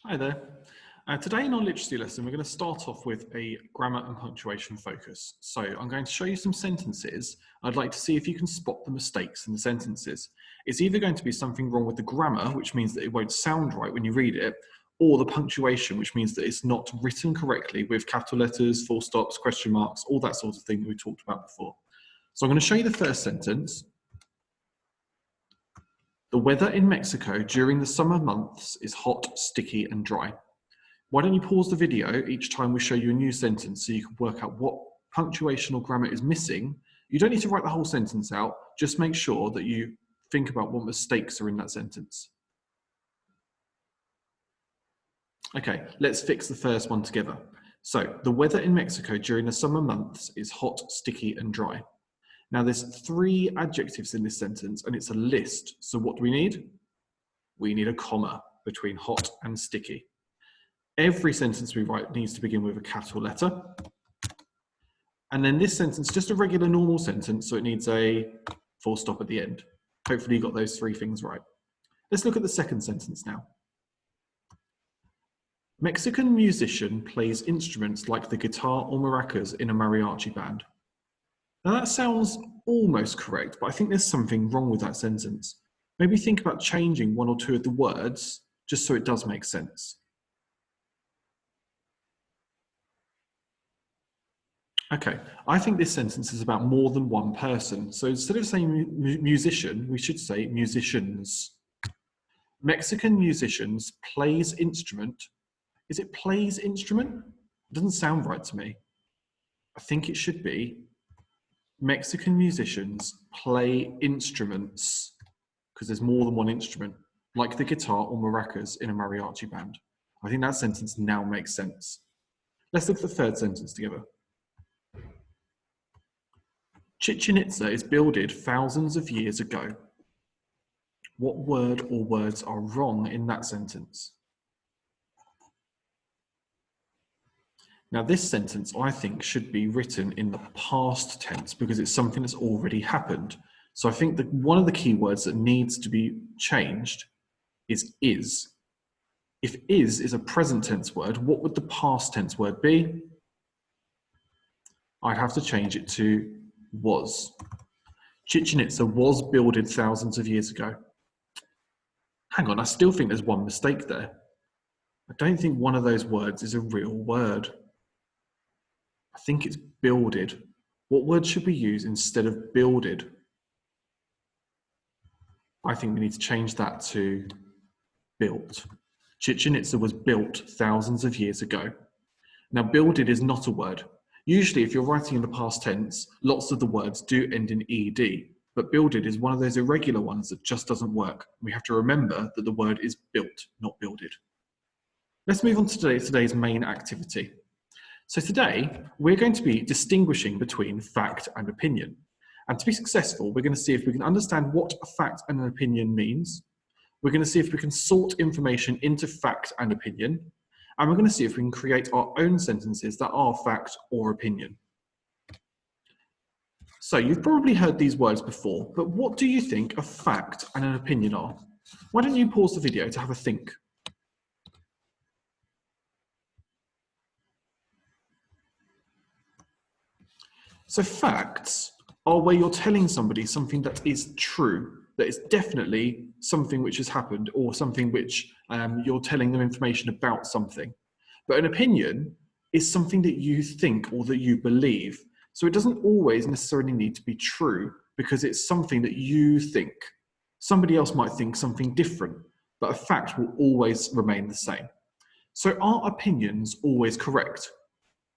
Hi there. Today in our literacy lesson, we're going to start off with a grammar and punctuation focus. So I'm going to show you some sentences. I'd like to see if you can spot the mistakes in the sentences. It's either going to be something wrong with the grammar, which means that it won't sound right when you read it, or the punctuation, which means that it's not written correctly with capital letters, full stops, question marks, all that sort of thing that we talked about before. So I'm going to show you the first sentence. The weather in Mexico during the summer months is hot, sticky, and dry. Why don't you pause the video each time we show you a new sentence so you can work out what punctuation or grammar is missing. You don't need to write the whole sentence out, just make sure that you think about what mistakes are in that sentence. Okay, let's fix the first one together. So, the weather in Mexico during the summer months is hot, sticky, and dry. Now there's 3 adjectives in this sentence and it's a list. So what do we need? We need a comma between hot and sticky. Every sentence we write needs to begin with a capital letter. And then this sentence, just a regular normal sentence, so it needs a full stop at the end. Hopefully you got those 3 things right. Let's look at the second sentence now. Mexican musician plays instruments like the guitar or maracas in a mariachi band. Now that sounds almost correct, but I think there's something wrong with that sentence. Maybe think about changing 1 or 2 of the words, just so it does make sense. Okay, I think this sentence is about more than one person. So instead of saying musician, we should say musicians. Mexican musicians plays instrument. Is it plays instrument? It doesn't sound right to me. I think it should be Mexican musicians play instruments, because there's more than one instrument, like the guitar or maracas in a mariachi band. I think that sentence now makes sense. Let's look at the third sentence together. Chichen Itza is builded thousands of years ago. What word or words are wrong in that sentence? Now this sentence, I think, should be written in the past tense because it's something that's already happened. So I think that one of the key words that needs to be changed is is. If is a present tense word, what would the past tense word be? I'd have to change it to was. Chichen Itza was builded thousands of years ago. Hang on, I still think there's one mistake there. I don't think one of those words is a real word. I think it's builded. What word should we use instead of builded? I think we need to change that to built. Chichen Itza was built thousands of years ago. Now, builded is not a word. Usually, if you're writing in the past tense, lots of the words do end in ed, but builded is one of those irregular ones that just doesn't work. We have to remember that the word is built, not builded. Let's move on to today's main activity. So today, we're going to be distinguishing between fact and opinion. And to be successful, we're going to see if we can understand what a fact and an opinion means. We're going to see if we can sort information into fact and opinion. And we're going to see if we can create our own sentences that are fact or opinion. So you've probably heard these words before, but what do you think a fact and an opinion are? Why don't you pause the video to have a think? So facts are where you're telling somebody something that is true, that is definitely something which has happened, or something which you're telling them information about something. But an opinion is something that you think or that you believe. So it doesn't always necessarily need to be true because it's something that you think. Somebody else might think something different, but a fact will always remain the same. So are opinions always correct?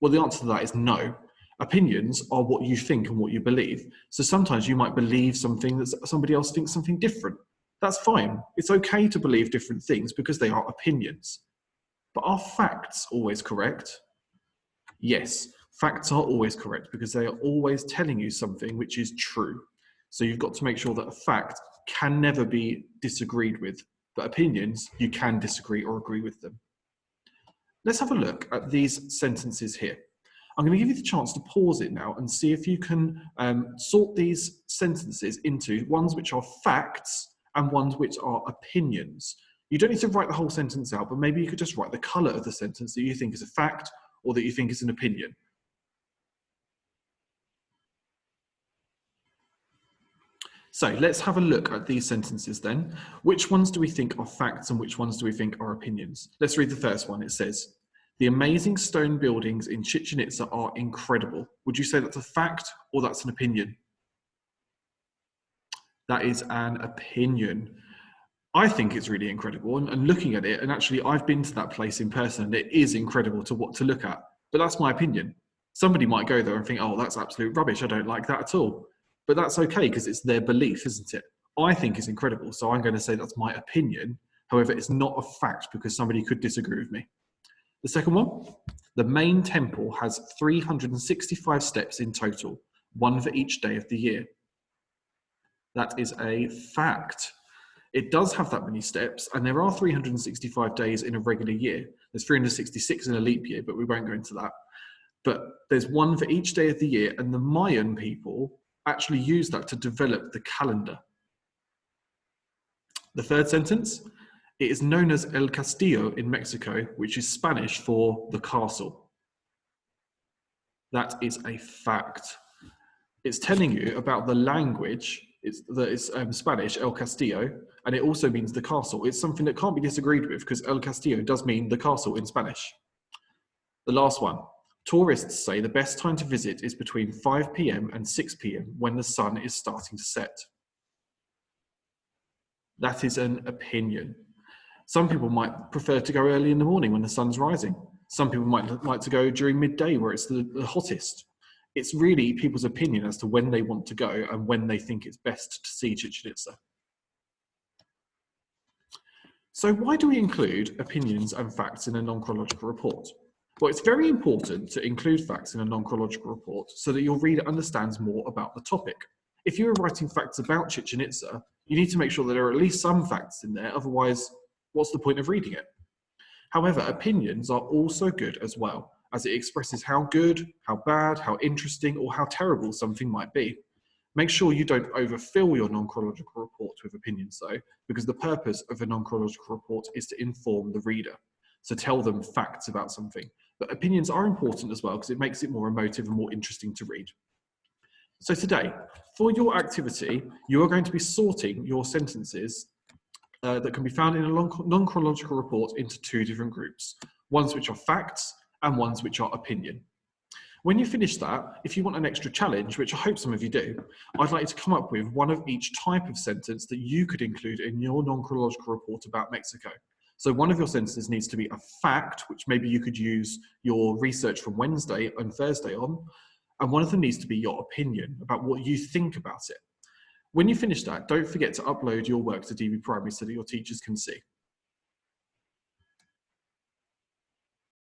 Well, the answer to that is no. Opinions are what you think and what you believe. So sometimes you might believe something that somebody else thinks something different. That's fine. It's okay to believe different things because they are opinions. But are facts always correct? Yes, facts are always correct because they are always telling you something which is true. So you've got to make sure that a fact can never be disagreed with, but opinions, you can disagree or agree with them. Let's have a look at these sentences here. I'm going to give you the chance to pause it now and see if you can sort these sentences into ones which are facts and ones which are opinions. You don't need to write the whole sentence out, but maybe you could just write the colour of the sentence that you think is a fact or that you think is an opinion. So let's have a look at these sentences then. Which ones do we think are facts and which ones do we think are opinions? Let's read the first one. It says, the amazing stone buildings in Chichen Itza are incredible. Would you say that's a fact or that's an opinion? That is an opinion. I think it's really incredible, and looking at it, and actually I've been to that place in person, and it is incredible to look at, but that's my opinion. Somebody might go there and think, oh, that's absolute rubbish, I don't like that at all. But that's okay, because it's their belief, isn't it? I think it's incredible, so I'm going to say that's my opinion. However, it's not a fact because somebody could disagree with me. The second one, the main temple has 365 steps in total, one for each day of the year. That is a fact. It does have that many steps, and there are 365 days in a regular year. There's 366 in a leap year, but we won't go into that. But there's one for each day of the year, and the Mayan people actually use that to develop the calendar. The third sentence, it is known as El Castillo in Mexico, which is Spanish for the castle. That is a fact. It's telling you about the language. It's Spanish, El Castillo, and it also means the castle. It's something that can't be disagreed with because El Castillo does mean the castle in Spanish. The last one. Tourists say the best time to visit is between 5 p.m. and 6 p.m. when the sun is starting to set. That is an opinion. Some people might prefer to go early in the morning when the sun's rising. Some people might like to go during midday where it's the hottest. It's really people's opinion as to when they want to go and when they think it's best to see Chichen Itza. So why do we include opinions and facts in a non-chronological report? Well, it's very important to include facts in a non-chronological report so that your reader understands more about the topic. If you are writing facts about Chichen Itza, you need to make sure that there are at least some facts in there, otherwise, what's the point of reading it? However, opinions are also good as well, as it expresses how good, how bad, how interesting, or how terrible something might be. Make sure you don't overfill your non-chronological report with opinions though, because the purpose of a non-chronological report is to inform the reader. So tell them facts about something. But opinions are important as well because it makes it more emotive and more interesting to read. So today, for your activity, you are going to be sorting your sentences that can be found in a non-chronological report into two different groups, ones which are facts and ones which are opinion. When you finish that, if you want an extra challenge, which I hope some of you do, I'd like you to come up with one of each type of sentence that you could include in your non-chronological report about Mexico. So one of your sentences needs to be a fact, which maybe you could use your research from Wednesday and Thursday on, and one of them needs to be your opinion about what you think about it. When you finish that, don't forget to upload your work to DB Primary so that your teachers can see.